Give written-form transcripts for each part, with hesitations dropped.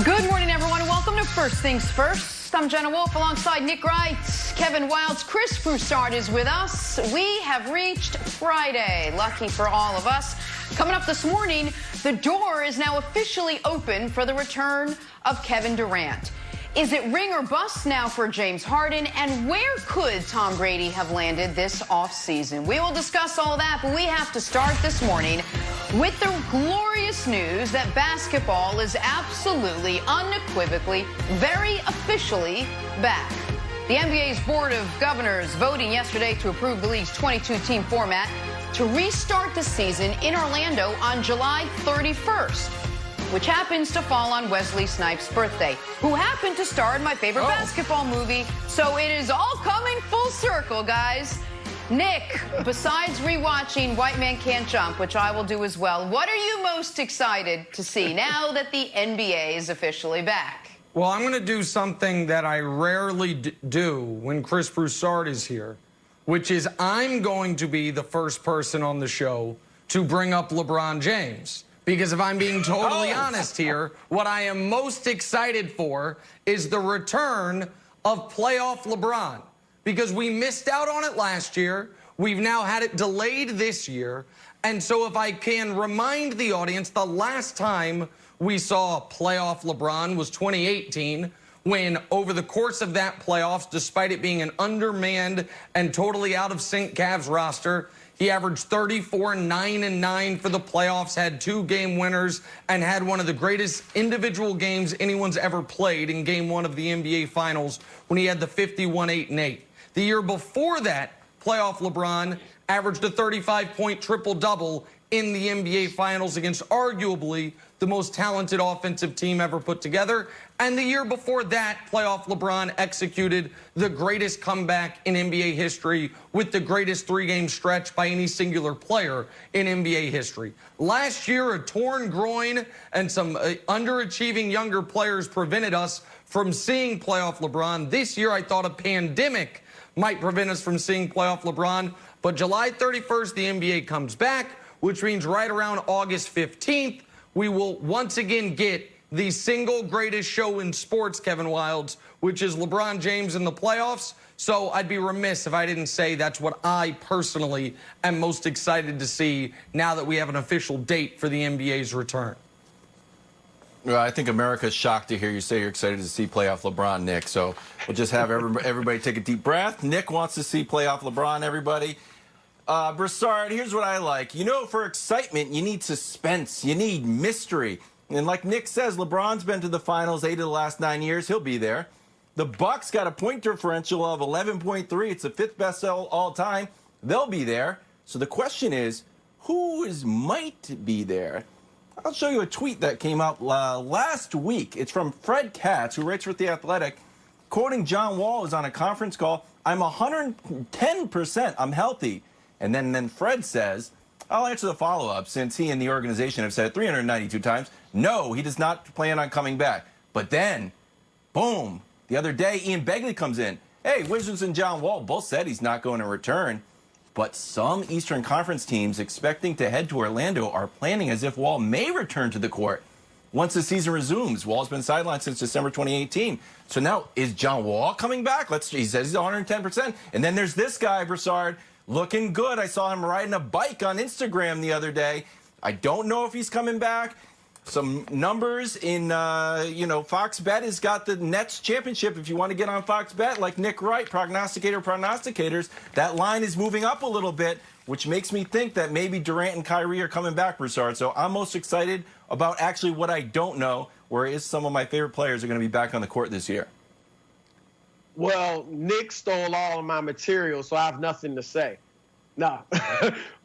Good morning, everyone, and welcome to First Things First. I'm Jenna Wolfe alongside Nick Wright, Kevin Wildes, Chris Broussard is with us. We have reached Friday. Lucky for all of us. Coming up this morning, the door is now officially open for the return of Kevin Durant. Is it ring or bust now for James Harden? And where could Tom Brady have landed this offseason? We will discuss all that, but we have to start this morning with the glorious news that basketball is absolutely, unequivocally, very officially back. The NBA's Board of Governors voting yesterday to approve the league's 22-team format to restart the season in Orlando on July 31st. Which happens to fall on Wesley Snipes' birthday, who happened to star in my favorite basketball movie. So it is all coming full circle, guys. Nick, besides rewatching White Man Can't Jump, which I will do as well, what are you most excited to see now that the NBA is officially back? Well, I'm going to do something that I rarely do when Chris Broussard is here, which is I'm going to be the first person on the show to bring up LeBron James. Because if I'm being totally honest here, what I am most excited for is the return of playoff LeBron. Because we missed out on it last year. We've now had it delayed this year. And so if I can remind the audience, the last time we saw playoff LeBron was 2018, when over the course of that playoffs, despite it being an undermanned and totally out of sync Cavs roster, he averaged 34, 9, and 9 for the playoffs, had 2 game winners, and had one of the greatest individual games anyone's ever played in Game 1 of the NBA Finals when he had the 51, 8, and 8. The year before that, playoff LeBron averaged a 35-point triple-double in the NBA Finals against arguably the most talented offensive team ever put together. And the year before that, playoff LeBron executed the greatest comeback in NBA history with the greatest 3-game stretch by any singular player in NBA history. Last year, a torn groin and some underachieving younger players prevented us from seeing playoff LeBron. This year, I thought a pandemic might prevent us from seeing playoff LeBron. But July 31st, the NBA comes back, which means right around August 15th, we will once again get the single greatest show in sports, Kevin Wildes, which is LeBron James in the playoffs. So I'd be remiss if I didn't say that's what I personally am most excited to see now that we have an official date for the NBA's return. Well, I think America's shocked to hear you say you're excited to see playoff LeBron, Nick. So we'll just have everybody take a deep breath. Nick wants to see playoff LeBron, everybody. Broussard, here's what I like. You know, for excitement, you need suspense. You need mystery. And like Nick says, LeBron's been to the finals 8 of the last 9 years. He'll be there. The Bucks got a point differential of 11.3. It's the 5th best all time. They'll be there. So the question is, who might be there? I'll show you a tweet that came out last week. It's from Fred Katz, who writes for The Athletic, quoting John Wall, who's on a conference call. I'm 110%. I'm healthy. And then Fred says, I'll answer the follow-up, since he and the organization have said it 392 times. No, he does not plan on coming back. But then, boom, the other day, Ian Begley comes in. Hey, Wizards and John Wall both said he's not going to return. But some Eastern Conference teams expecting to head to Orlando are planning as if Wall may return to the court once the season resumes. Wall's been sidelined since December 2018. So now, is John Wall coming back? He says he's 110%. And then there's this guy, Broussard, looking good. I saw him riding a bike on Instagram the other day. I don't know if he's coming back. Some numbers in, Fox Bet has got the Nets championship. If you want to get on Fox Bet, like Nick Wright, prognosticators, that line is moving up a little bit, which makes me think that maybe Durant and Kyrie are coming back, Broussard. So I'm most excited about actually what I don't know, where some of my favorite players are going to be back on the court this year. Well, Nick stole all of my material, so I have nothing to say. No,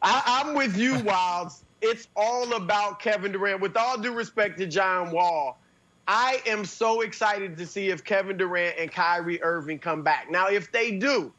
I'm with you, Wildes. It's all about Kevin Durant. With all due respect to John Wall, I am so excited to see if Kevin Durant and Kyrie Irving come back. Now, if they do,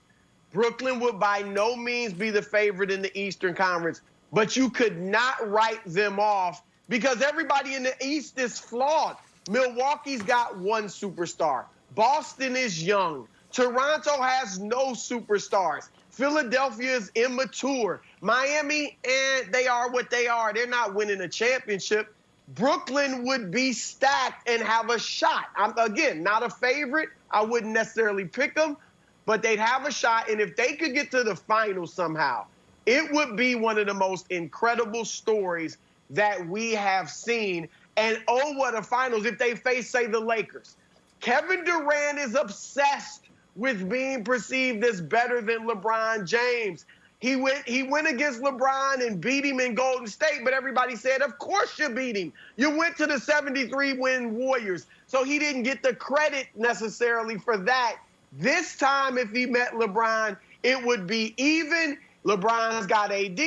Brooklyn would by no means be the favorite in the Eastern Conference, but you could not write them off because everybody in the East is flawed. Milwaukee's got one superstar. Boston is young. Toronto has no superstars. Philadelphia is immature. Miami, and they are what they are. They're not winning a championship. Brooklyn would be stacked and have a shot. I'm, again, not a favorite. I wouldn't necessarily pick them, but they'd have a shot. And if they could get to the finals somehow, it would be one of the most incredible stories that we have seen. And oh, what a finals if they face, say, the Lakers. Kevin Durant is obsessed with being perceived as better than LeBron James. He went against LeBron and beat him in Golden State, but everybody said, of course you beat him. You went to the 73-win Warriors. So he didn't get the credit necessarily for that. This time, if he met LeBron, it would be even. LeBron's got AD.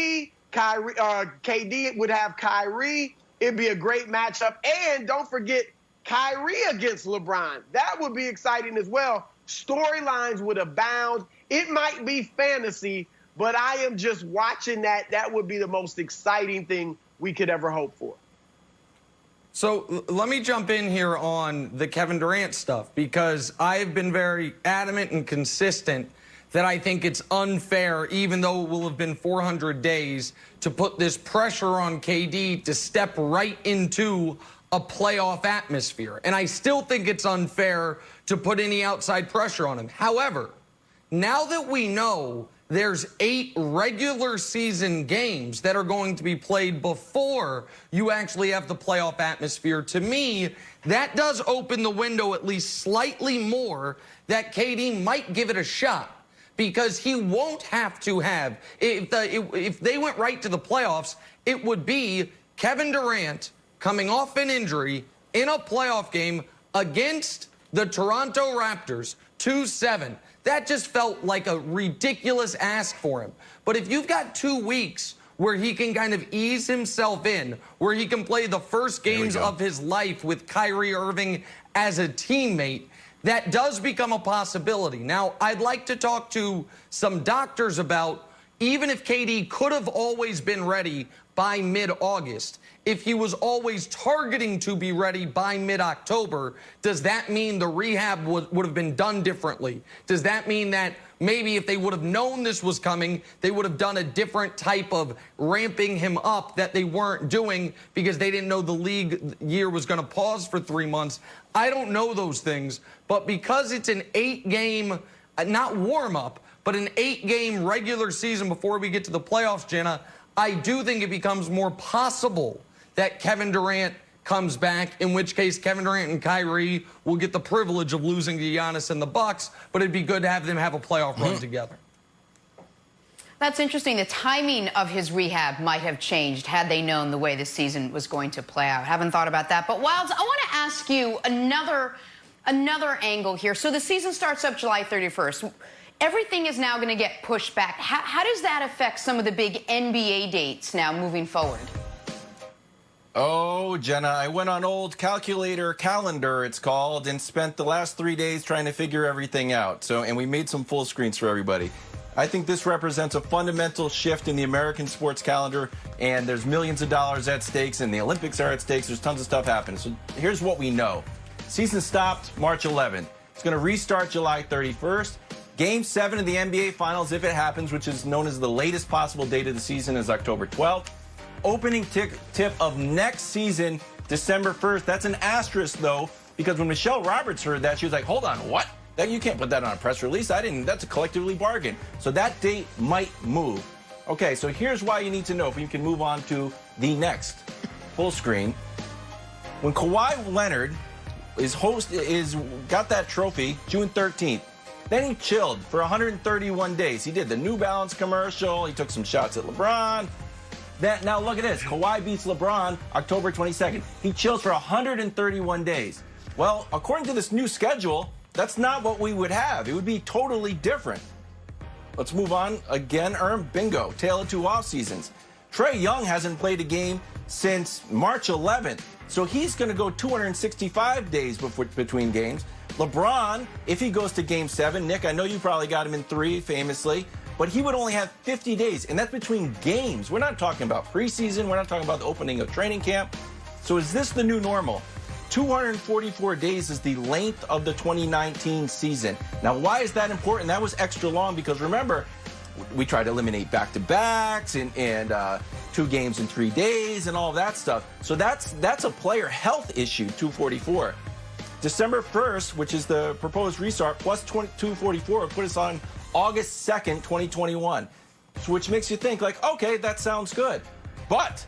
KD would have Kyrie. It'd be a great matchup. And don't forget, Kyrie against LeBron. That would be exciting as well. Storylines would abound. It might be fantasy, but I am just watching that. That would be the most exciting thing we could ever hope for. So let me jump in here on the Kevin Durant stuff, because I've been very adamant and consistent that I think it's unfair, even though it will have been 400 days, to put this pressure on KD to step right into a playoff atmosphere. And I still think it's unfair to put any outside pressure on him. However, now that we know there's 8 regular season games that are going to be played before you actually have the playoff atmosphere, to me, that does open the window at least slightly more that KD might give it a shot. Because he won't have to have, if they went right to the playoffs, it would be Kevin Durant coming off an injury in a playoff game against the Toronto Raptors, 2-7. That just felt like a ridiculous ask for him. But if you've got 2 weeks where he can kind of ease himself in, where he can play the first games of his life with Kyrie Irving as a teammate, that does become a possibility. Now, I'd like to talk to some doctors about, even if KD could have always been ready by mid-August, if he was always targeting to be ready by mid-October, does that mean the rehab would have been done differently? Does that mean that maybe if they would have known this was coming, they would have done a different type of ramping him up that they weren't doing because they didn't know the league year was going to pause for 3 months? I don't know those things, but because it's an 8-game, not warm-up, but an 8-game regular season before we get to the playoffs, Jenna, I do think it becomes more possible that Kevin Durant comes back, in which case Kevin Durant and Kyrie will get the privilege of losing to Giannis and the Bucks, but it'd be good to have them have a playoff run together. That's interesting. The timing of his rehab might have changed had they known the way the season was going to play out. Haven't thought about that. But Wilds, I want to ask you another angle here. So the season starts up July 31st. Everything is now going to get pushed back. How does that affect some of the big NBA dates now moving forward? Oh, Jenna, I went on old calendar, it's called, and spent the last 3 days trying to figure everything out. And we made some full screens for everybody. I think this represents a fundamental shift in the American sports calendar, and there's millions of dollars at stakes, and the Olympics are at stakes. There's tons of stuff happening. So here's what we know. Season stopped March 11th. It's going to restart July 31st. Game 7 of the NBA Finals, if it happens, which is known as the latest possible date of the season, is October 12th. Opening tip of next season, December 1st. That's an asterisk, though, because when Michelle Roberts heard that, she was like, hold on, what? You can't put that on a press release. That's a collectively bargain. So that date might move. Okay, so here's why you need to know if we can move on to the next full screen. When Kawhi Leonard got that trophy June 13th, then he chilled for 131 days. He did the New Balance commercial. He took some shots at LeBron. Now look at this. Kawhi beats LeBron October 22nd. He chills for 131 days. Well, according to this new schedule, that's not what we would have. It would be totally different. Let's move on. Again, bingo. Tale of 2 off seasons. Trae Young hasn't played a game since March 11th. So he's going to go 265 days between games. LeBron, if he goes to Game 7, Nick, I know you probably got him in 3, famously, but he would only have 50 days, and that's between games. We're not talking about preseason. We're not talking about the opening of training camp. So is this the new normal? 244 days is the length of the 2019 season. Now, why is that important? That was extra long because, remember, we tried to eliminate back-to-backs and 2 games in 3 days and all of that stuff. So that's a player health issue, 244. December 1st, which is the proposed restart, plus 244 would put us on August 2nd, 2021, which makes you think like, okay, that sounds good. But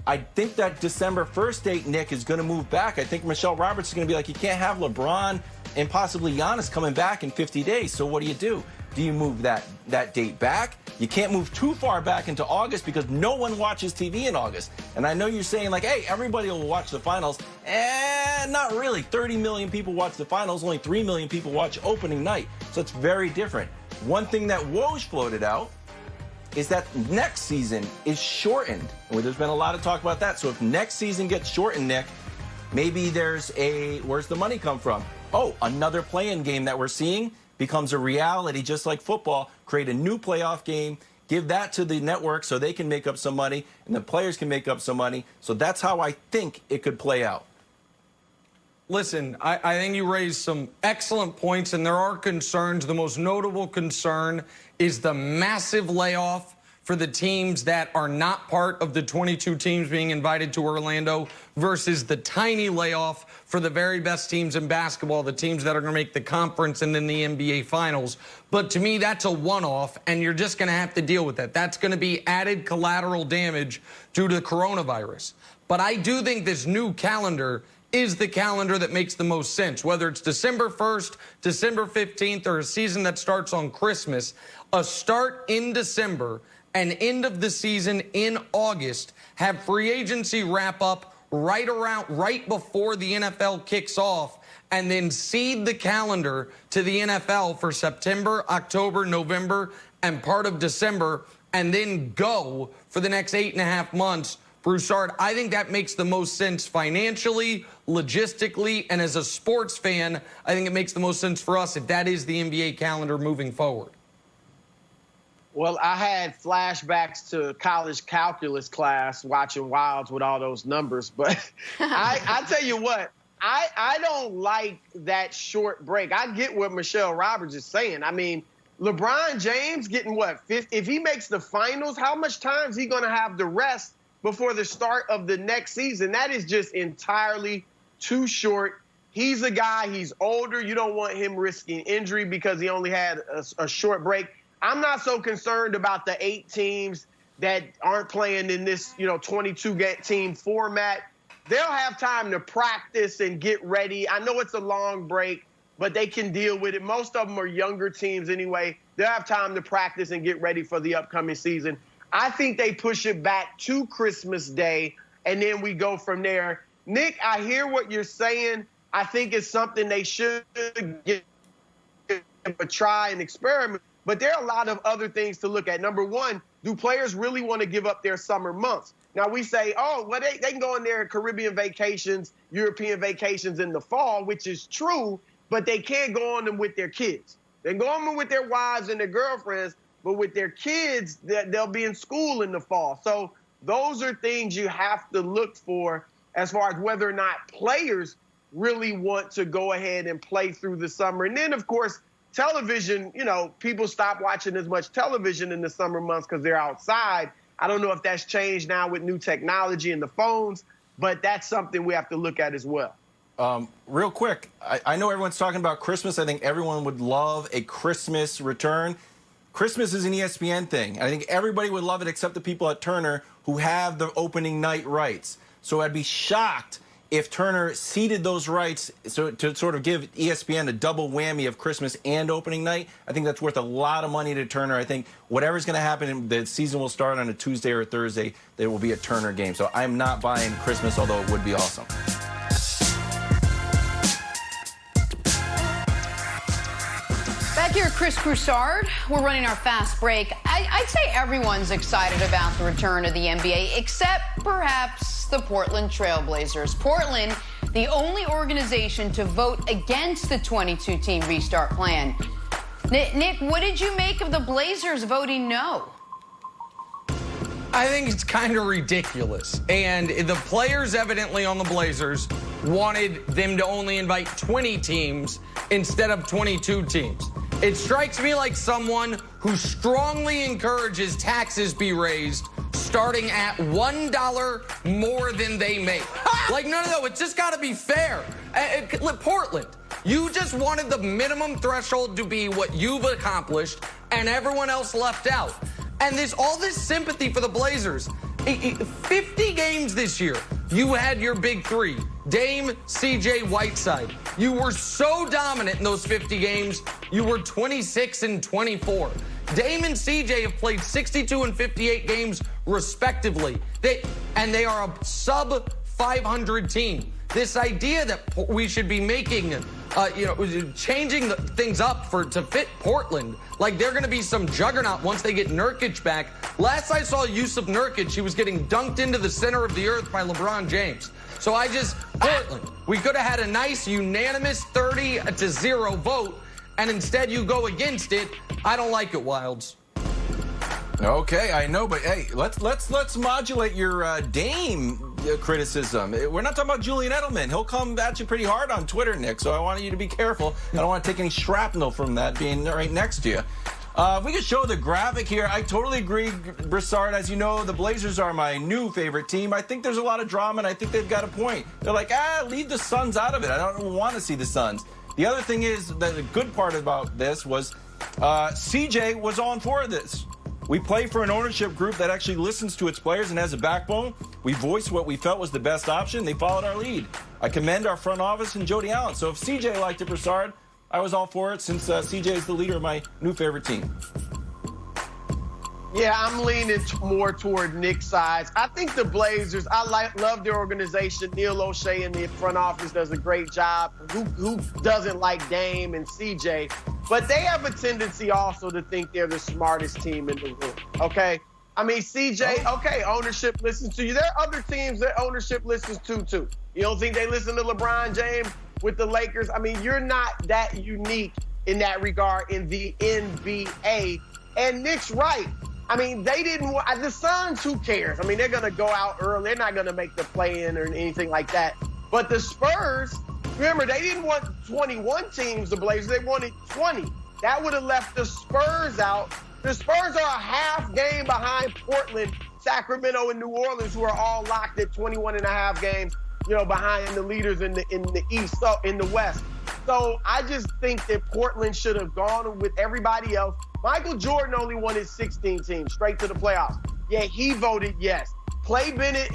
I think that December 1st date, Nick, is going to move back. I think Michelle Roberts is going to be like, you can't have LeBron and possibly Giannis coming back in 50 days. So what do? Do you move that date back? You can't move too far back into August because no one watches TV in August. And I know you're saying like, hey, everybody will watch the finals. Not really. 30 million people watch the finals. Only 3 million people watch opening night. So it's very different. One thing that Woj floated out is that next season is shortened. Well, there's been a lot of talk about that. So if next season gets shortened, Nick, maybe there's where's the money come from? Oh, another play-in game that we're seeing becomes a reality, just like football. Create a new playoff game, give that to the network so they can make up some money, and the players can make up some money. So that's how I think it could play out. Listen, I think you raised some excellent points, and there are concerns. The most notable concern is the massive layoff for the teams that are not part of the 22 teams being invited to Orlando versus the tiny layoff for the very best teams in basketball, the teams that are going to make the conference and then the NBA finals. But to me, that's a one-off, and you're just going to have to deal with that. That's going to be added collateral damage due to the coronavirus. But I do think this new calendar is the calendar that makes the most sense, whether it's December 1st, December 15th, or a season that starts on Christmas. A start in December and end of the season in August, have free agency wrap up right before the NFL kicks off, and then seed the calendar to the NFL for September, October, November, and part of December, and then go for the next 8.5 months. Broussard, I think that makes the most sense financially, logistically, and as a sports fan, I think it makes the most sense for us if that is the NBA calendar moving forward. Well, I had flashbacks to college calculus class watching Wilds with all those numbers. But I tell you what, I don't like that short break. I get what Michelle Roberts is saying. I mean, LeBron James getting what, 50? If he makes the finals, how much time is he going to have to rest before the start of the next season? That is just entirely too short. He's a guy, he's older. You don't want him risking injury because he only had a short break. I'm not so concerned about the 8 teams that aren't playing in this, 22-team format. They'll have time to practice and get ready. I know it's a long break, but they can deal with it. Most of them are younger teams anyway. They'll have time to practice and get ready for the upcoming season. I think they push it back to Christmas Day, and then we go from there. Nick, I hear what you're saying. I think it's something they should give a try and experiment. But there are a lot of other things to look at. Number one, do players really want to give up their summer months? Now, we say, oh, well, they can go on their Caribbean vacations, European vacations in the fall, which is true, but they can't go on them with their kids. They can go on them with their wives and their girlfriends, but with their kids, they'll be in school in the fall. So those are things you have to look for as far as whether or not players really want to go ahead and play through the summer. And then, of course, television, people stop watching as much television in the summer months because they're outside. I don't know if that's changed now with new technology and the phones, but that's something we have to look at as well. Real quick, I know everyone's talking about Christmas. I think everyone would love a Christmas return. Christmas is an ESPN thing. I think everybody would love it except the people at Turner who have the opening night rights. So I'd be shocked if Turner ceded those rights to sort of give ESPN a double whammy of Christmas and opening night. I think that's worth a lot of money to Turner. I think whatever's going to happen, the season will start on a Tuesday or a Thursday. There will be a Turner game. So I'm not buying Christmas, although it would be awesome. Back here, Chris Broussard. We're running our fast break. I'd say everyone's excited about the return of the NBA, except perhaps the Portland Trailblazers. Portland, the only organization to vote against the 22-team restart plan. Nick, what did you make of the Blazers voting no? I think it's kind of ridiculous. And the players evidently on the Blazers wanted them to only invite 20 teams instead of 22 teams. It strikes me like someone who strongly encourages taxes be raised starting at $1 more than they make. Like, no, it's just got to be fair. Portland, you just wanted the minimum threshold to be what you've accomplished, and everyone else left out. And there's all this sympathy for the Blazers. 50 games this year, you had your big three, Dame, CJ, Whiteside. You were so dominant in those 50 games, you were 26 and 24. Dame and CJ have played 62 and 58 games respectively. They are a sub 500 team. This idea that we should be making, changing things up to fit Portland, like they're going to be some juggernaut once they get Nurkic back. Last I saw Yusuf Nurkic, he was getting dunked into the center of the earth by LeBron James. So Portland, we could have had a nice unanimous 30-0 vote, and instead you go against it. I don't like it, Wilds. Okay, I know, but hey, let's modulate your Dame criticism. We're not talking about Julian Edelman. He'll come at you pretty hard on Twitter, Nick, so I want you to be careful. I don't want to take any shrapnel from that being right next to you. If we could show the graphic here, I totally agree, Broussard. As you know, the Blazers are my new favorite team. I think there's a lot of drama, and I think they've got a point. They're like, leave the Suns out of it. I don't want to see the Suns. The other thing is that the good part about this was CJ was on for this. We play for an ownership group that actually listens to its players and has a backbone. We voiced what we felt was the best option. They followed our lead. I commend our front office and Jody Allen. So if CJ liked it, Broussard, I was all for it since CJ is the leader of my new favorite team. Yeah, I'm leaning more toward Nick's side. I think the Blazers, love their organization. Neil O'Shea in the front office does a great job. Who doesn't like Dame and CJ? But they have a tendency also to think they're the smartest team in the room, okay? I mean, CJ, okay, ownership listens to you. There are other teams that ownership listens to, too. You don't think they listen to LeBron James with the Lakers? I mean, you're not that unique in that regard in the NBA. And Nick's right. I mean, they didn't want the Suns, who cares? I mean, they're going to go out early. They're not going to make the play-in or anything like that. But the Spurs, remember, they didn't want 21 teams, the Blazers. They wanted 20. That would have left the Spurs out. The Spurs are a half game behind Portland, Sacramento, and New Orleans, who are all locked at 21 and a half games, behind the leaders in the East, so in the West. So I just think that Portland should have gone with everybody else. Michael Jordan only wanted 16 teams straight to the playoffs. Yeah, he voted yes. Clay Bennett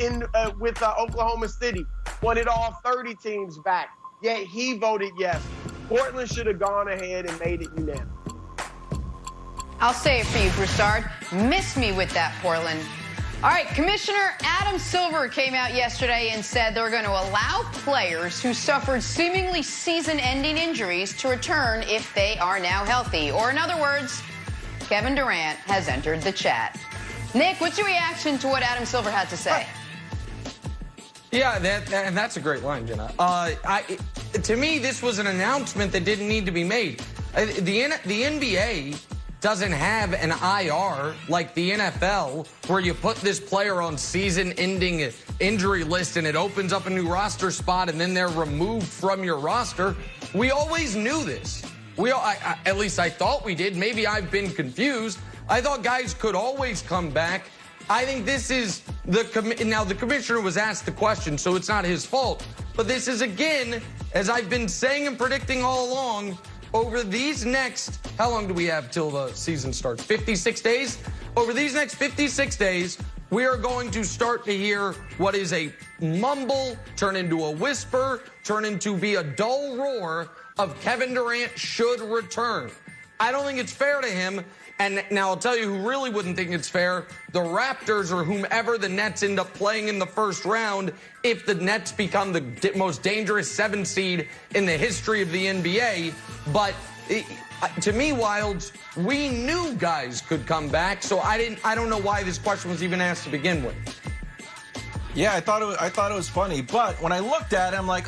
with Oklahoma City wanted all 30 teams back. Yeah, he voted yes. Portland should have gone ahead and made it unanimous. I'll say it for you, Broussard. Miss me with that, Portland. All right, Commissioner Adam Silver came out yesterday and said they're going to allow players who suffered seemingly season-ending injuries to return if they are now healthy. Or in other words, Kevin Durant has entered the chat. Nick, what's your reaction to what Adam Silver had to say? Yeah, and that's a great line, Jenna. To me, this was an announcement that didn't need to be made. The NBA doesn't have an IR like the NFL where you put this player on season-ending injury list and it opens up a new roster spot and then they're removed from your roster. We always knew this. At least I thought we did. Maybe I've been confused. I thought guys could always come back. I think this is now the commissioner was asked the question, so it's not his fault. But this is, again, as I've been saying and predicting all along, over these next, how long do we have till the season starts? 56 days? Over these next 56 days, we are going to start to hear what is a mumble turn into a whisper, turn into be a dull roar of Kevin Durant should return. I don't think it's fair to him. And now I'll tell you who really wouldn't think it's fair. The Raptors or whomever the Nets end up playing in the first round if the Nets become the most dangerous 7 seed in the history of the NBA. But to me, Wilds, we knew guys could come back. So I don't know why this question was even asked to begin with. Yeah, I thought it was funny. But when I looked at it, I'm like,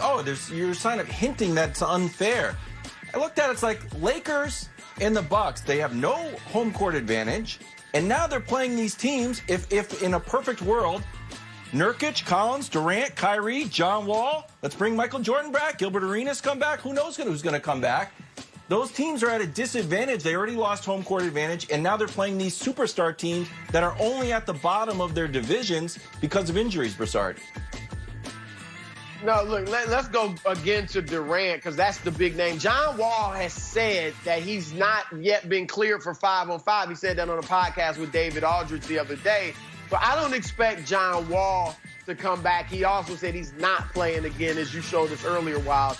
you're kind of hinting that's unfair. I looked at it, it's like Lakers and the Bucks, they have no home court advantage, and now they're playing these teams. If in a perfect world, Nurkic, Collins, Durant, Kyrie, John Wall, let's bring Michael Jordan back, Gilbert Arenas come back, who knows who's going to come back. those teams are at a disadvantage. They already lost home court advantage, and now they're playing these superstar teams that are only at the bottom of their divisions because of injuries, Broussard. No, look, let's go again to Durant, because that's the big name. John Wall has said that he's not yet been cleared for 5-on-5. He said that on a podcast with David Aldridge the other day. But I don't expect John Wall to come back. He also said he's not playing again, as you showed us earlier, Wild.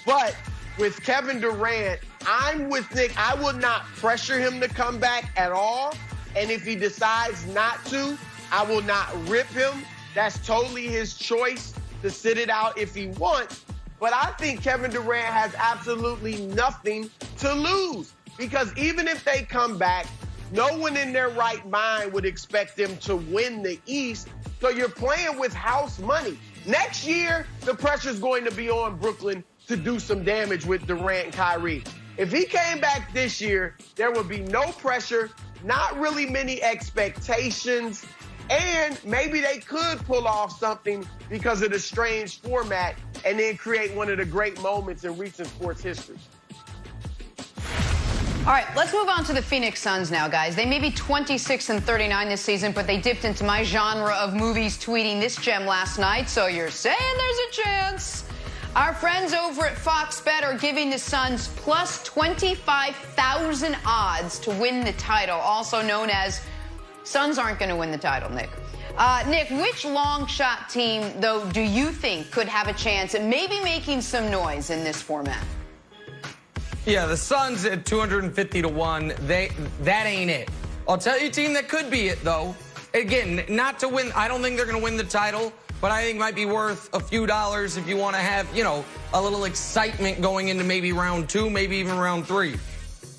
But with Kevin Durant, I'm with Nick. I would not pressure him to come back at all. And if he decides not to, I will not rip him. That's totally his choice to sit it out if he wants. But I think Kevin Durant has absolutely nothing to lose, because even if they come back, no one in their right mind would expect them to win the East. So you're playing with house money. Next year, the pressure's going to be on Brooklyn to do some damage with Durant and Kyrie. If he came back this year, there would be no pressure, not really many expectations, and maybe they could pull off something because of the strange format and then create one of the great moments in recent sports history. All right, let's move on to the Phoenix Suns now, guys. They may be 26-39 this season, but they dipped into my genre of movies tweeting this gem last night, so you're saying there's a chance. Our friends over at Fox Bet are giving the Suns plus 25,000 odds to win the title, also known as Suns aren't going to win the title, Nick. Nick, which long shot team, though, do you think could have a chance at maybe making some noise in this format? Yeah, the Suns at 250-1, that ain't it. I'll tell you a team that could be it, though. Again, not to win. I don't think they're going to win the title, but I think it might be worth a few dollars if you want to have, you know, a little excitement going into maybe round 2, maybe even round 3.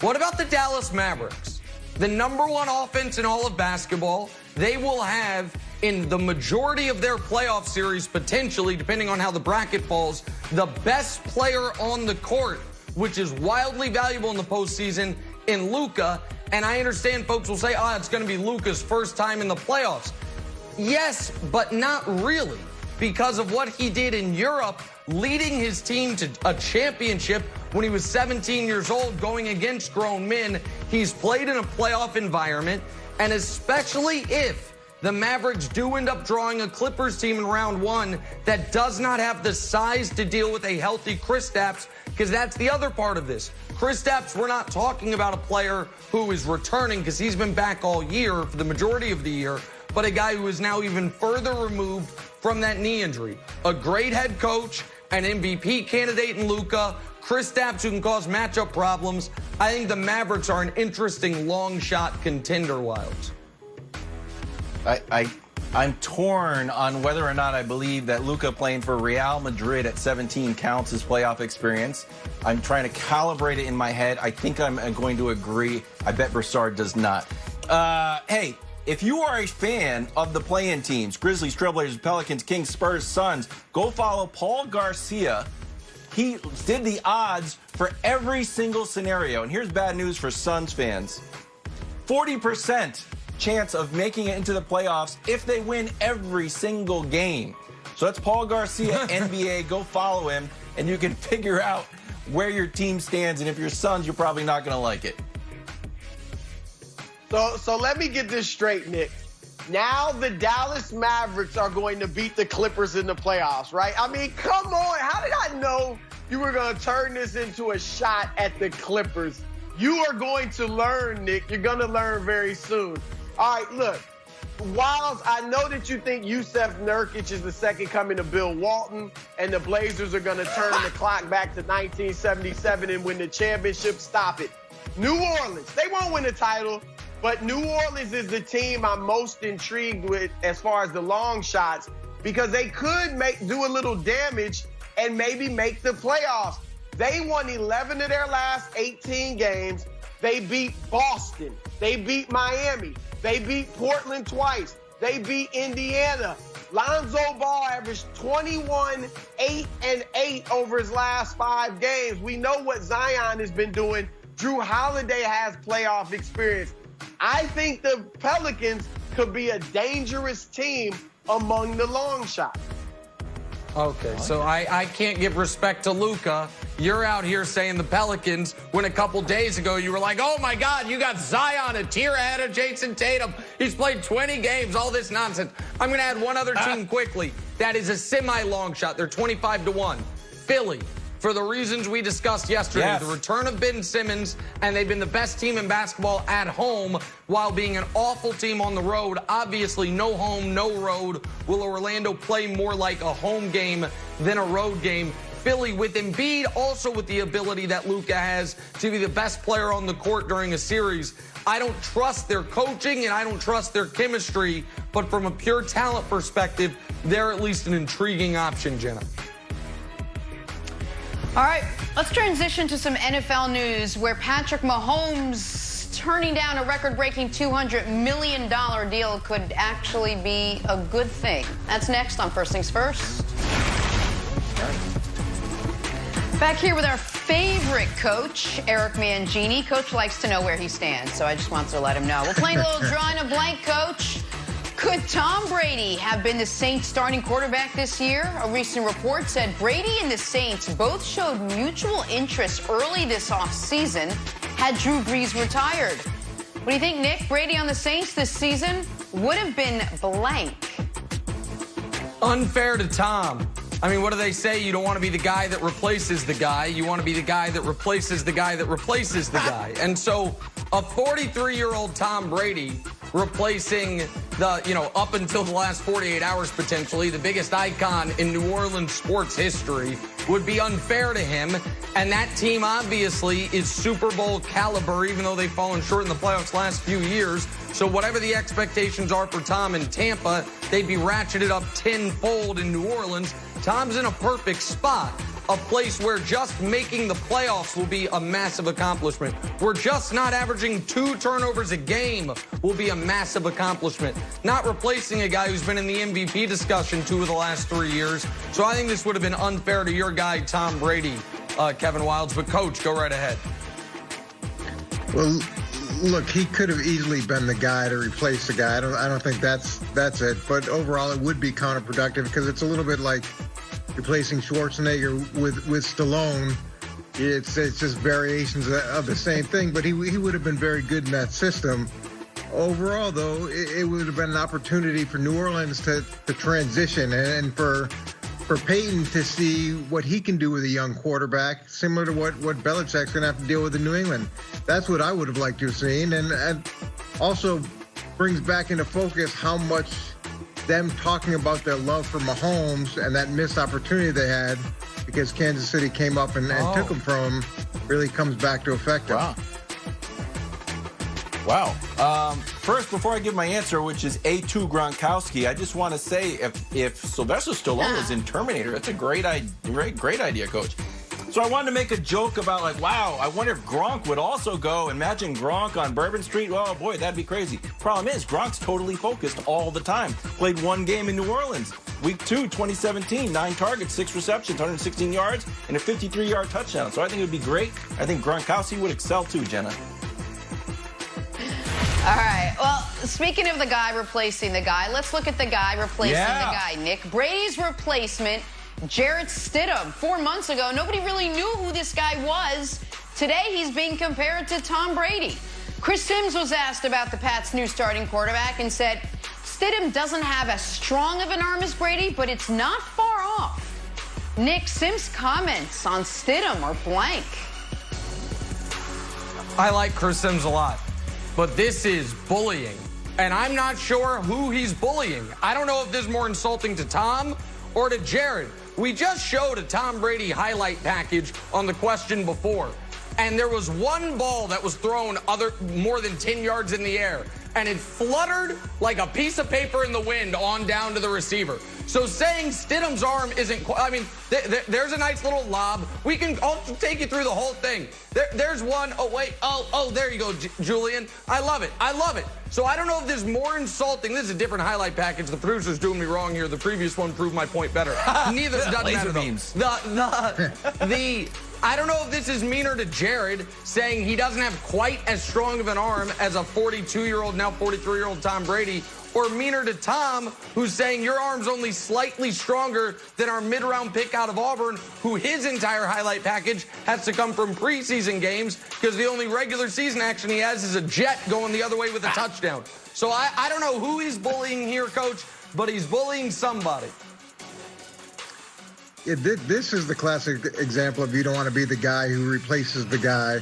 What about the Dallas Mavericks? The #1 offense in all of basketball. They will have, in the majority of their playoff series, potentially, depending on how the bracket falls, the best player on the court, which is wildly valuable in the postseason, in Luka. And I understand folks will say, it's going to be Luka's first time in the playoffs. Yes, but not really, because of what he did in Europe, leading his team to a championship when he was 17 years old, going against grown men. He's played in a playoff environment, and especially if the Mavericks do end up drawing a Clippers team in round 1 that does not have the size to deal with a healthy Kristaps, because that's the other part of this. Kristaps, we're not talking about a player who is returning because he's been back all year for the majority of the year, but a guy who is now even further removed from that knee injury. A great head coach, an MVP candidate in Luka, Kristaps who can cause matchup problems. I think the Mavericks are an interesting long shot contender, Wilds. I'm torn on whether or not I believe that Luka playing for Real Madrid at 17 counts as playoff experience. I'm trying to calibrate it in my head. I think I'm going to agree. I bet Broussard does not. Hey, if you are a fan of the play-in teams, Grizzlies, Trailblazers, Pelicans, Kings, Spurs, Suns, go follow Paul Garcia. He did the odds for every single scenario. And here's bad news for Suns fans. 40% chance of making it into the playoffs if they win every single game. So that's Paul Garcia, NBA. Go follow him, and you can figure out where your team stands. And if you're Suns, you're probably not going to like it. So let me get this straight, Nick. Now the Dallas Mavericks are going to beat the Clippers in the playoffs, right? I mean, come on. How did I know you were going to turn this into a shot at the Clippers? You are going to learn, Nick. You're going to learn very soon. All right, look. Wiles, I know that you think Yusef Nurkic is the second coming of Bill Walton, and the Blazers are going to turn the clock back to 1977 and win the championship. Stop it. New Orleans, they won't win the title, but New Orleans is the team I'm most intrigued with as far as the long shots, because they could do a little damage and maybe make the playoffs. They won 11 of their last 18 games. They beat Boston. They beat Miami. They beat Portland twice. They beat Indiana. Lonzo Ball averaged 21, 8, and 8 over his last 5 games. We know what Zion has been doing. Drew Holiday has playoff experience. I think the Pelicans could be a dangerous team among the long shots. Okay, so I can't give respect to Luka you're out here saying the Pelicans when a couple days ago you were like, oh my God, you got Zion a tier ahead of Jason Tatum. He's played 20 games, all this nonsense. I'm going to add one other team quickly. That is a semi-long shot. They're 25-1. Philly. For the reasons we discussed yesterday, the return of Ben Simmons, and they've been the best team in basketball at home while being an awful team on the road. Obviously, no home, no road. Will Orlando play more like a home game than a road game? Philly with Embiid, also with the ability that Luka has to be the best player on the court during a series. I don't trust their coaching and I don't trust their chemistry, but from a pure talent perspective, they're at least an intriguing option, Jenna. All right, let's transition to some NFL news where Patrick Mahomes turning down a record-breaking $200 million deal could actually be a good thing. That's next on First Things First. Back here with our favorite coach, Eric Mangini. Coach likes to know where he stands, so I just wanted to let him know. We're playing a little draw in a blank, Coach. Could Tom Brady have been the Saints' starting quarterback this year? A recent report said Brady and the Saints both showed mutual interest early this offseason had Drew Brees retired. What do you think, Nick? Brady on the Saints this season would have been blank. Unfair to Tom. I mean, what do they say? You don't want to be the guy that replaces the guy. You want to be the guy that replaces the guy that replaces the guy. And so a 43-year-old Tom Brady replacing the, up until the last 48 hours potentially, the biggest icon in New Orleans sports history would be unfair to him. And that team obviously is Super Bowl caliber, even though they've fallen short in the playoffs last few years. So whatever the expectations are for Tom in Tampa, they'd be ratcheted up tenfold in New Orleans. Tom's in a perfect spot. A place where just making the playoffs will be a massive accomplishment. Where just not averaging 2 turnovers a game will be a massive accomplishment. Not replacing a guy who's been in the MVP discussion 2 of the last 3 years. So I think this would have been unfair to your guy, Tom Brady, Kevin Wildes. But, Coach, go right ahead. Well, look, he could have easily been the guy to replace the guy. I don't think that's it. But overall, it would be counterproductive because it's a little bit like replacing Schwarzenegger with Stallone. It's just variations of the same thing, but he would have been very good in that system. Overall, though, it would have been an opportunity for New Orleans to transition and for Peyton to see what he can do with a young quarterback, similar to what Belichick's going to have to deal with in New England. That's what I would have liked to have seen, and also brings back into focus how much them talking about their love for Mahomes and that missed opportunity they had because Kansas City came up and took him from him really comes back to affect him. Wow. First, before I give my answer, which is A2 Gronkowski, I just want to say if Sylvester Stallone was in Terminator, that's a great idea, Coach. So I wanted to make a joke about, like, wow, I wonder if Gronk would also go. Imagine Gronk on Bourbon Street. Oh, boy, that'd be crazy. Problem is, Gronk's totally focused all the time. Played 1 game in New Orleans. Week 2, 2017, 9 targets, 6 receptions, 116 yards, and a 53-yard touchdown. So I think it would be great. I think Gronkowski would excel too, Jenna. All right. Well, speaking of the guy replacing the guy, let's look at the guy replacing the guy, Nick. Brady's replacement, Jarrett Stidham. 4 months ago, nobody really knew who this guy was. Today, he's being compared to Tom Brady. Chris Sims was asked about the Pats' new starting quarterback and said, Stidham doesn't have as strong of an arm as Brady, but it's not far off. Nick, Sims' comments on Stidham are blank. I like Chris Sims a lot, but this is bullying, and I'm not sure who he's bullying. I don't know if this is more insulting to Tom or to Jared. We just showed a Tom Brady highlight package on the question before, and there was one ball that was thrown more than 10 yards in the air, and it fluttered like a piece of paper in the wind on down to the receiver. So saying Stidham's arm isn't, there's a nice little lob. I'll take you through the whole thing. There's one. Oh, wait. Oh, there you go, Julian. I love it. So I don't know if this is more insulting. This is a different highlight package. The producer's doing me wrong here. The previous one proved my point better. Neither doesn't matter, though. I don't know if this is meaner to Jared, saying he doesn't have quite as strong of an arm as a 42-year-old, now 43-year-old Tom Brady, or meaner to Tom, who's saying your arm's only slightly stronger than our mid-round pick out of Auburn, who his entire highlight package has to come from preseason games because the only regular season action he has is a jet going the other way with a touchdown. So I don't know who he's bullying here, Coach, but he's bullying somebody. This is the classic example of you don't want to be the guy who replaces the guy.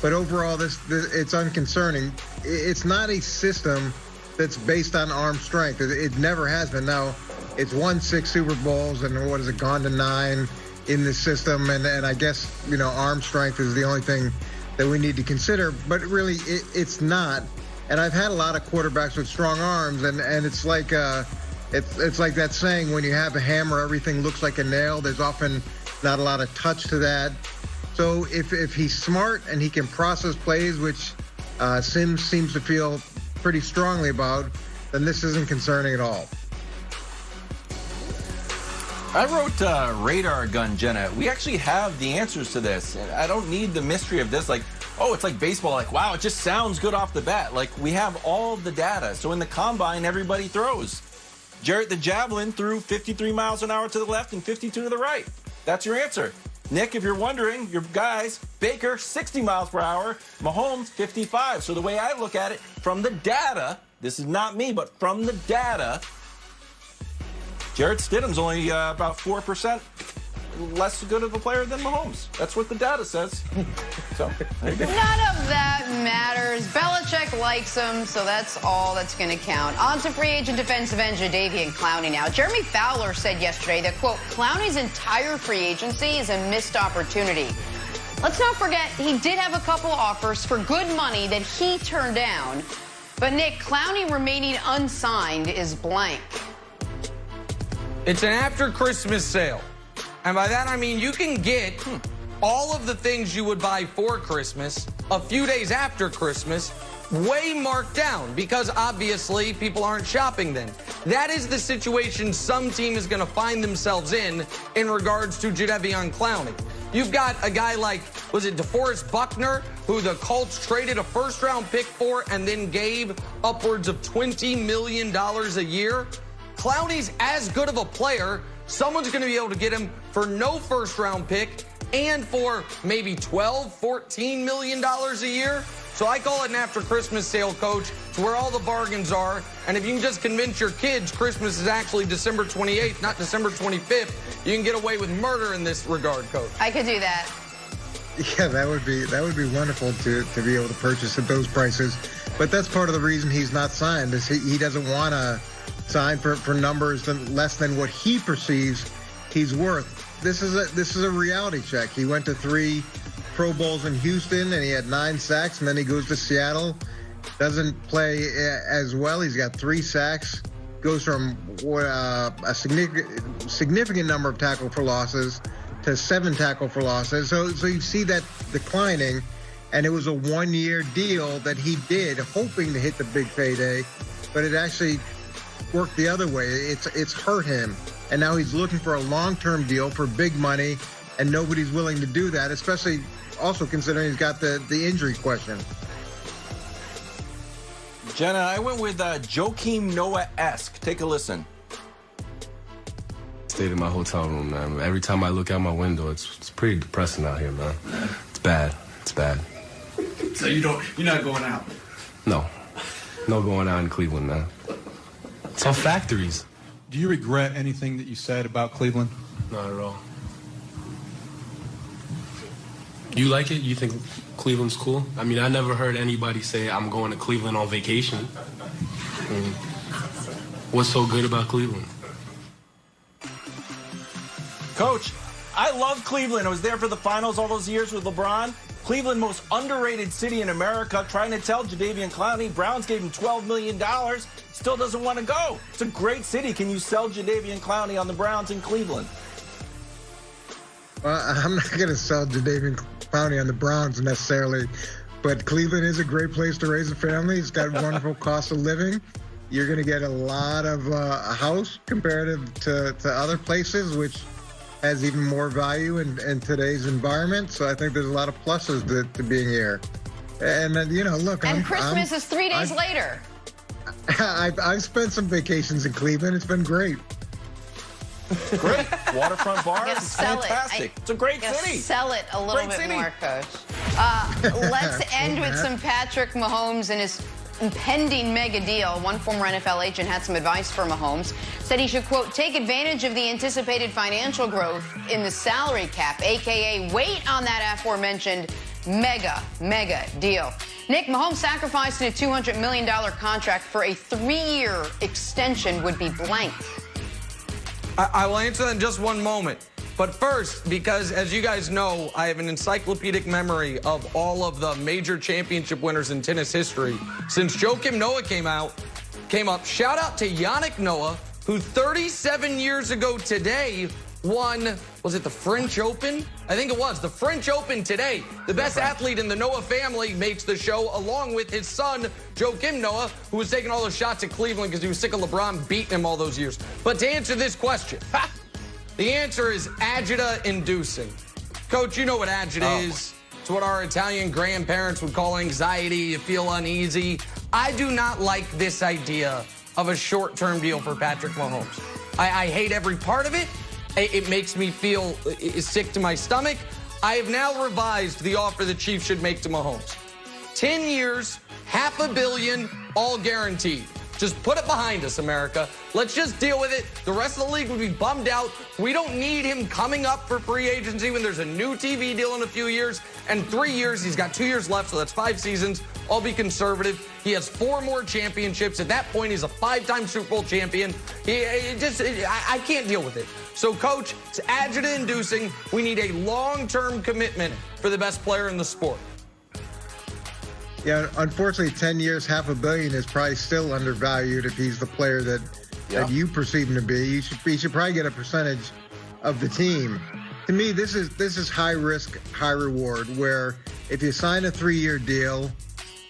But overall, this it's unconcerning. It's not a system that's based on arm strength. It never has been. Now, it's won 6 Super Bowls, and what has it gone to 9 in this system? And I guess, arm strength is the only thing that we need to consider. But really, it's not. And I've had a lot of quarterbacks with strong arms, and it's like it's like that saying, when you have a hammer, everything looks like a nail. There's often not a lot of touch to that. So if he's smart and he can process plays, which Sims seems to feel pretty strongly about, then this isn't concerning at all. I wrote Radar Gun, Jenna. We actually have the answers to this. I don't need the mystery of this. Like, oh, it's like baseball. Like, wow, it just sounds good off the bat. Like, we have all the data. So in the combine, everybody throws. Jarrett the Javelin threw 53 miles an hour to the left and 52 to the right. That's your answer. Nick, if you're wondering, your guys, Baker, 60 miles per hour, Mahomes, 55. So the way I look at it, from the data, this is not me, but from the data, Jarrett Stidham's only about 4% less good of a player than Mahomes. That's what the data says. So, there you go. None of that matters. Belichick likes him, so that's all that's going to count. On to free agent defensive end Jadeveon Clowney now. Jeremy Fowler said yesterday that, quote, Clowney's entire free agency is a missed opportunity. Let's not forget, he did have a couple offers for good money that he turned down. But, Nick, Clowney remaining unsigned is blank. It's an after-Christmas sale. And by that, I mean you can get all of the things you would buy for Christmas a few days after Christmas way marked down because obviously people aren't shopping then. That is the situation some team is going to find themselves in regards to Jadeveon Clowney. You've got a guy like, was it DeForest Buckner, who the Colts traded a first-round pick for and then gave upwards of $20 million a year? Clowney's as good of a player. Someone's going to be able to get him for no first-round pick and for maybe $12, $14 million a year. So I call it an after-Christmas sale, Coach. It's where all the bargains are. And if you can just convince your kids Christmas is actually December 28th, not December 25th, you can get away with murder in this regard, Coach. I could do that. Yeah, that would be wonderful to be able to purchase at those prices. But that's part of the reason he's not signed, is he doesn't want to sign for numbers less than what he perceives he's worth. This is a reality check. He went to 3 Pro Bowls in Houston, and he had 9 sacks, and then he goes to Seattle. Doesn't play as well. He's got 3 sacks. Goes from a significant number of tackle for losses to 7 tackle for losses. So you see that declining, and it was a 1-year deal that he did, hoping to hit the big payday, but it actually worked the other way. It's hurt him, and now he's looking for a long-term deal for big money, and nobody's willing to do that, especially also considering he's got the injury question. Jenna, I went with Joakim Noah-esque. Take a listen. Stayed in my hotel room, man. Every time I look out my window, it's pretty depressing out here, man. It's bad. It's bad. So you're not going out? No going out in Cleveland, man. It's all factories. Do you regret anything that you said about Cleveland? Not at all. You like it? You think Cleveland's cool? I mean, I never heard anybody say, I'm going to Cleveland on vacation. I mean, what's so good about Cleveland? Coach, I love Cleveland. I was there for the finals all those years with LeBron. Cleveland, most underrated city in America, trying to tell Jadeveon Clowney. Browns gave him $12 million. Still doesn't want to go. It's a great city. Can you sell Jadeveon Clowney on the Browns in Cleveland? Well, I'm not going to sell Jadeveon Clowney on the Browns necessarily, but Cleveland is a great place to raise a family. It's got wonderful cost of living. You're going to get a lot of a house comparative to other places, which has even more value in today's environment. So I think there's a lot of pluses to being here. And then, look, And Christmas is 3 days later. I've spent some vacations in Cleveland. It's been great. Great. Waterfront bars. Gotta It's sell it. fantastic. It's a great city. Sell it a little Great bit city. more, Coach. Let's end with some Patrick Mahomes and his impending mega deal. One former NFL agent had some advice for Mahomes. Said he should, quote, take advantage of the anticipated financial growth in the salary cap, a.k.a. wait on that aforementioned mega deal. Nick, Mahomes sacrificing a $200 million contract for a 3-year extension would be blank. I will answer that in just one moment. But first, because as you guys know, I have an encyclopedic memory of all of the major championship winners in tennis history. Since Joakim Noah came up, shout out to Yannick Noah, who 37 years ago today won, was it the French Open? I think it was the French Open today. The best athlete in the Noah family makes the show, along with his son, Joakim Noah, who was taking all those shots at Cleveland because he was sick of LeBron beating him all those years. But to answer this question, the answer is agita-inducing. Coach, you know what agita is. It's what our Italian grandparents would call anxiety. You feel uneasy. I do not like this idea of a short-term deal for Patrick Mahomes. I hate every part of it. It makes me feel sick to my stomach. I have now revised the offer the Chiefs should make to Mahomes. 10 years, $500 million, all guaranteed. Just put it behind us, America. Let's just deal with it. The rest of the league would be bummed out. We don't need him coming up for free agency when there's a new TV deal in a few years. And 3 years, he's got 2 years left, so that's 5 seasons. I'll be conservative. He has 4 more championships. At that point, he's a 5-time Super Bowl champion. I can't deal with it. So, Coach, it's agita-inducing. We need a long-term commitment for the best player in the sport. Yeah, unfortunately, 10 years, $500 million is probably still undervalued if he's the player that you perceive him to be. He should probably get a percentage of the team. To me, this is high risk, high reward. Where if you sign a 3-year deal,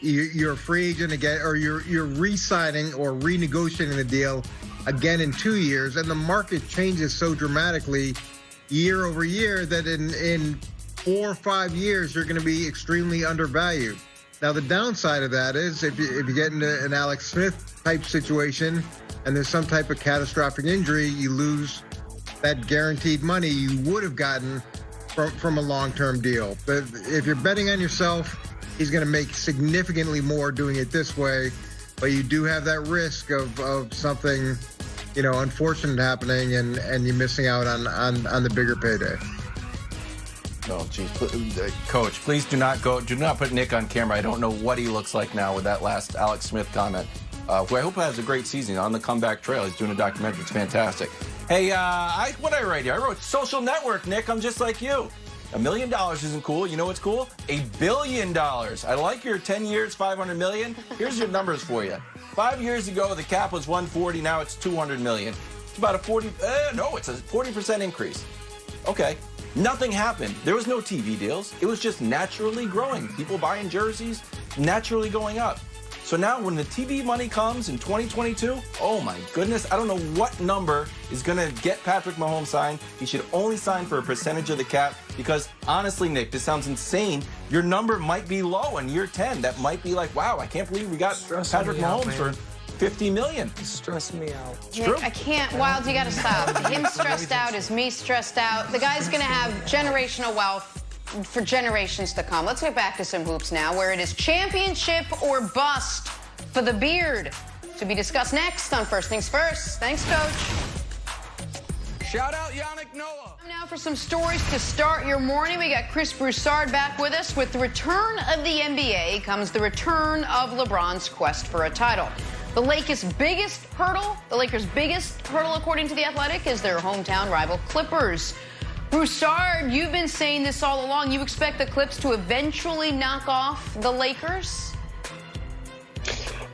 you're a free agent again, or you're re-signing or renegotiating the deal again in 2 years, and the market changes so dramatically year over year that in 4 or 5 years you're going to be extremely undervalued. Now, the downside of that is if you get into an Alex Smith type situation and there's some type of catastrophic injury, you lose that guaranteed money you would have gotten from a long-term deal. But if you're betting on yourself, he's going to make significantly more doing it this way. But you do have that risk of something, unfortunate happening and you missing out on the bigger payday. Oh, geez. Coach, please do not put Nick on camera. I don't know what he looks like now with that last Alex Smith comment. Who I hope has a great season on the comeback trail. He's doing a documentary. It's fantastic. Hey, what did I write here? I wrote social network, Nick. I'm just like you. $1 million isn't cool. You know what's cool? $1 billion. I like your 10 years, $500 million. Here's your numbers for you. 5 years ago, the cap was $140. Now it's $200 million. It's about it's a 40% increase. Okay. Nothing happened. There was no TV deals. It was just naturally growing. People buying jerseys, naturally going up. So now when the TV money comes in 2022, oh my goodness, I don't know what number is going to get Patrick Mahomes signed. He should only sign for a percentage of the cap because honestly, Nick, this sounds insane. Your number might be low in year 10. That might be like, wow, I can't believe we got Patrick Mahomes for $50 million. It's stressing me out. It's true. I can't. Wild, you got to stop. Him stressed out is me stressed out. The guy's going to have generational wealth for generations to come. Let's get back to some hoops now, where it is championship or bust for the beard. To be discussed next on First Things First. Thanks, Coach. Shout out Yannick Noah. Now for some stories to start your morning. We got Chris Broussard back with us. With the return of the NBA comes the return of LeBron's quest for a title. The Lakers' biggest hurdle, according to The Athletic, is their hometown rival Clippers. Broussard, you've been saying this all along. You expect the Clips to eventually knock off the Lakers?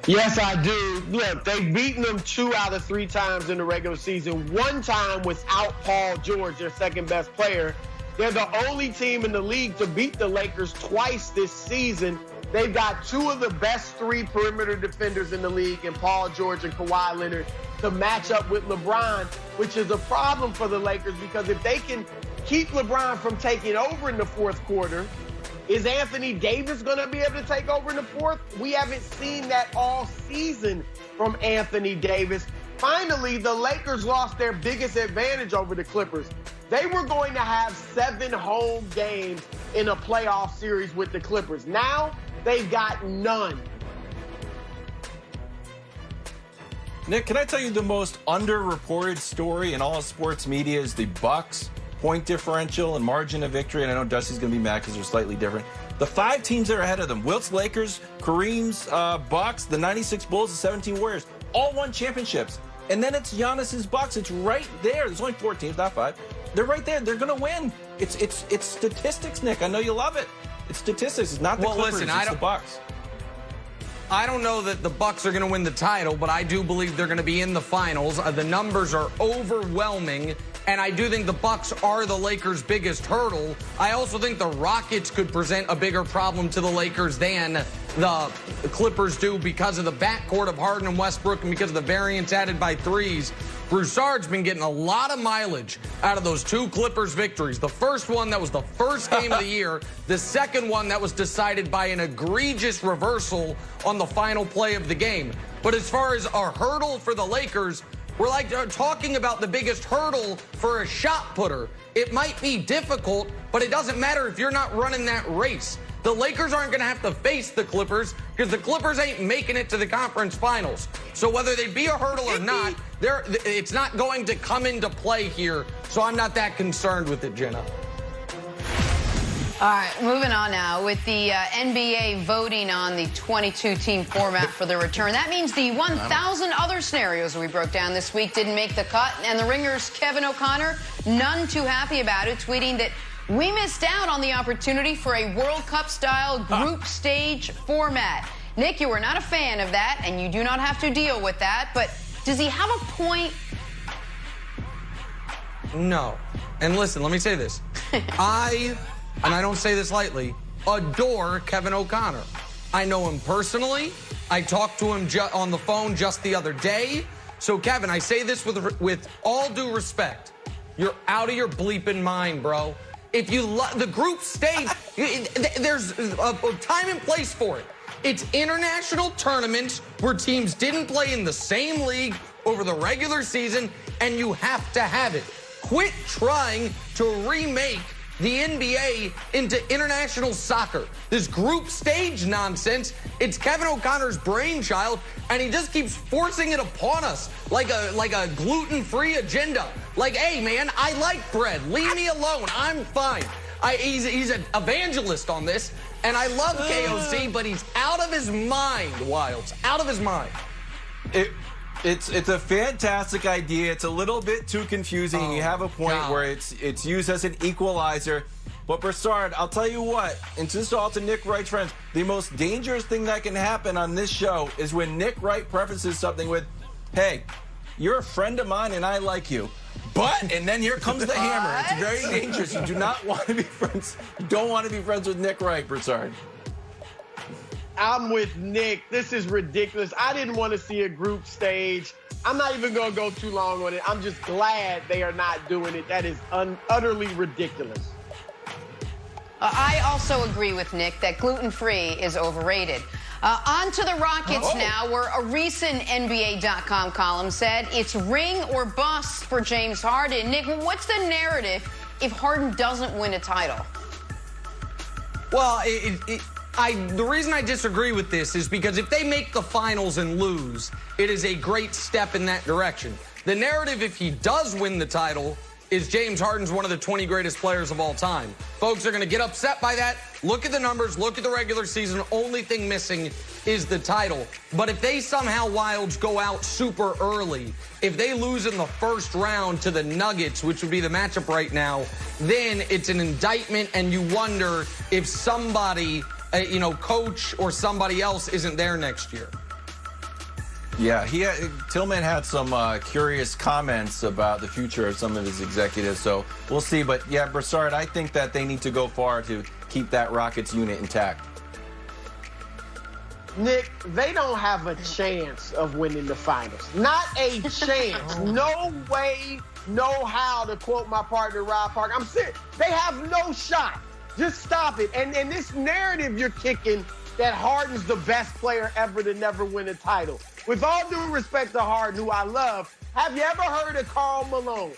Yes, I do. Look, they've beaten them 2 out of 3 times in the regular season. One time without Paul George, their second best player. They're the only team in the league to beat the Lakers twice this season. They've got 2 of the best 3 perimeter defenders in the league in Paul George and Kawhi Leonard to match up with LeBron, which is a problem for the Lakers because if they can keep LeBron from taking over in the fourth quarter, Is Anthony Davis going to be able to take over in the fourth? We haven't seen that all season from Anthony Davis. Finally, the Lakers lost their biggest advantage over the Clippers. They were going to have 7 home games in a playoff series with the Clippers. Now, they've got none. Nick, can I tell you the most underreported story in all of sports media is the Bucks point differential and margin of victory? And I know Dusty's going to be mad because they're slightly different. The 5 teams that are ahead of them, Wilt's Lakers, Kareem's Bucks, the 96 Bulls, the 17 Warriors, all won championships. And then it's Giannis's Bucks. It's right there. There's only 4 teams, not 5. They're right there. They're going to win. It's statistics, Nick. I know you love it. It's statistics. It's not the Clippers. Listen, it's the Bucks. I don't know that the Bucks are going to win the title, but I do believe they're going to be in the finals. The numbers are overwhelming, and I do think the Bucks are the Lakers' biggest hurdle. I also think the Rockets could present a bigger problem to the Lakers than the Clippers do because of the backcourt of Harden and Westbrook and because of the variance added by threes. Broussard's been getting a lot of mileage out of those 2 Clippers victories. The first one, that was the first game of the year. The second one, that was decided by an egregious reversal on the final play of the game. But as far as our hurdle for the Lakers, we're like talking about the biggest hurdle for a shot putter. It might be difficult, but it doesn't matter if you're not running that race. The Lakers aren't going to have to face the Clippers because the Clippers ain't making it to the conference finals. So whether they be a hurdle or not, it's not going to come into play here. So I'm not that concerned with it, Jenna. All right, moving on now with the NBA voting on the 22-team format for the return. That means the 1,000 other scenarios we broke down this week didn't make the cut. And the Ringer's Kevin O'Connor, none too happy about it, tweeting that we missed out on the opportunity for a World Cup-style group stage format. Nick, you were not a fan of that, and you do not have to deal with that. But does he have a point? No. And listen, let me say this. And I don't say this lightly, adore Kevin O'Connor. I know him personally. I talked to him on the phone just the other day. So, Kevin, I say this with all due respect. You're out of your bleeping mind, bro. If you the group stage, there's a time and place for it. It's international tournaments where teams didn't play in the same league over the regular season, and you have to have it. Quit trying to remake the NBA into international soccer. This group stage nonsense, it's Kevin O'Connor's brainchild, and he just keeps forcing it upon us like a gluten-free agenda. Like, hey, man, I like bread. Leave me alone. I'm fine. He's an evangelist on this, and I love KOC, but he's out of his mind, Wilds. Out of his mind. It's a fantastic idea. It's a little bit too confusing, and you have a point where it's used as an equalizer. But Broussard, I'll tell you what, and this is all to Nick Wright's friends, the most dangerous thing that can happen on this show is when Nick Wright prefaces something with, hey, you're a friend of mine and I like you. But, and then here comes the hammer. It's very dangerous. You do not want to be friends. You don't want to be friends with Nick Wright, Broussard. I'm with Nick. This is ridiculous. I didn't want to see a group stage. I'm not even going to go too long on it. I'm just glad they are not doing it. That is utterly ridiculous. I also agree with Nick that gluten-free is overrated. On to the Rockets now, where a recent NBA.com column said it's ring or bust for James Harden. Nick, what's the narrative if Harden doesn't win a title? Well, the reason I disagree with this is because if they make the finals and lose, it is a great step in that direction. The narrative, if he does win the title, is James Harden's one of the 20 greatest players of all time. Folks are going to get upset by that. Look at the numbers. Look at the regular season. Only thing missing is the title. But if they somehow, Wilds, go out super early, if they lose in the first round to the Nuggets, which would be the matchup right now, then it's an indictment, and you wonder if somebody, coach or somebody else isn't there next year. Yeah, Tillman had some curious comments about the future of some of his executives, so we'll see. But yeah, Broussard, I think that they need to go far to keep that Rockets unit intact. Nick, they don't have a chance of winning the finals. Not a chance. No way, no how, to quote my partner Rob Park. I'm serious. They have no shot. Just stop it. And this narrative you're kicking that Harden's the best player ever to never win a title. With all due respect to Harden, who I love, have you ever heard of Karl Malone?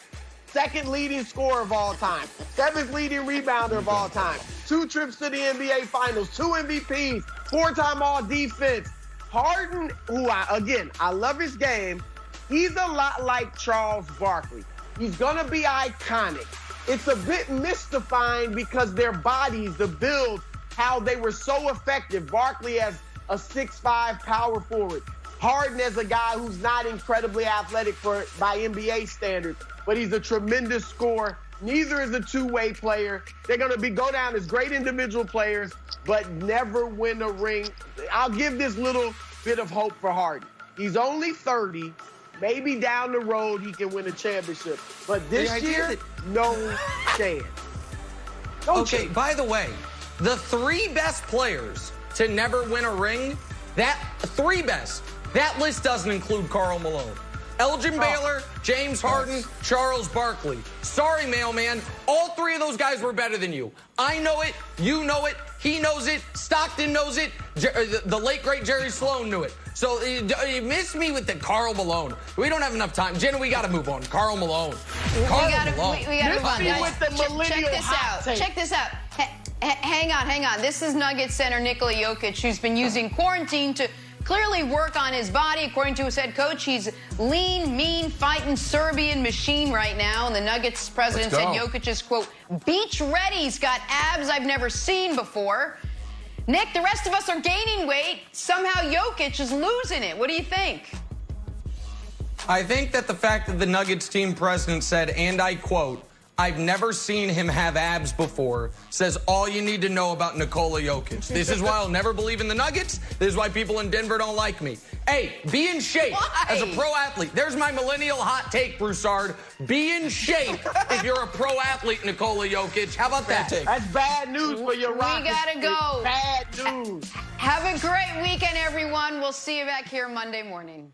Second leading scorer of all time, 7th leading rebounder of all time, 2 trips to the NBA Finals, 2 MVPs, 4-time All-Defense. Harden, who I love his game, he's a lot like Charles Barkley. He's gonna be iconic. It's a bit mystifying because their bodies, the build, how they were so effective. Barkley as a 6'5" power forward. Harden as a guy who's not incredibly athletic by NBA standards, but he's a tremendous scorer. Neither is a two-way player. They're going to go down as great individual players, but never win a ring. I'll give this little bit of hope for Harden. He's only 30. Maybe down the road he can win a championship. But this year, no chance. No chance. By the way, the 3 best players to never win a ring, that 3 best, that list doesn't include Karl Malone. Elgin Baylor, James Harden, Charles Barkley. Sorry, mailman. All 3 of those guys were better than you. I know it. You know it. He knows it. Stockton knows it. The late, great Jerry Sloan knew it. So you missed me with the Karl Malone. We don't have enough time. Jenna, we got to move on. Karl Malone. We got to move on, guys. With the Check this out. take. Check this out. Hang on. This is Nuggets center Nikola Jokic, who's been using quarantine to clearly work on his body. According to his head coach, he's lean, mean, fighting Serbian machine right now. And the Nuggets president said Jokic is, quote, beach ready. He's got abs I've never seen before. Nick, the rest of us are gaining weight. Somehow Jokic is losing it. What do you think? I think that the fact that the Nuggets team president said, and I quote, I've never seen him have abs before, says all you need to know about Nikola Jokic. This is why I'll never believe in the Nuggets. This is why people in Denver don't like me. Hey, be in shape as a pro athlete. There's my millennial hot take, Broussard. Be in shape if you're a pro athlete, Nikola Jokic. How about that? That's bad news for your Rockets. We gotta go. Bad news. Have a great weekend, everyone. We'll see you back here Monday morning.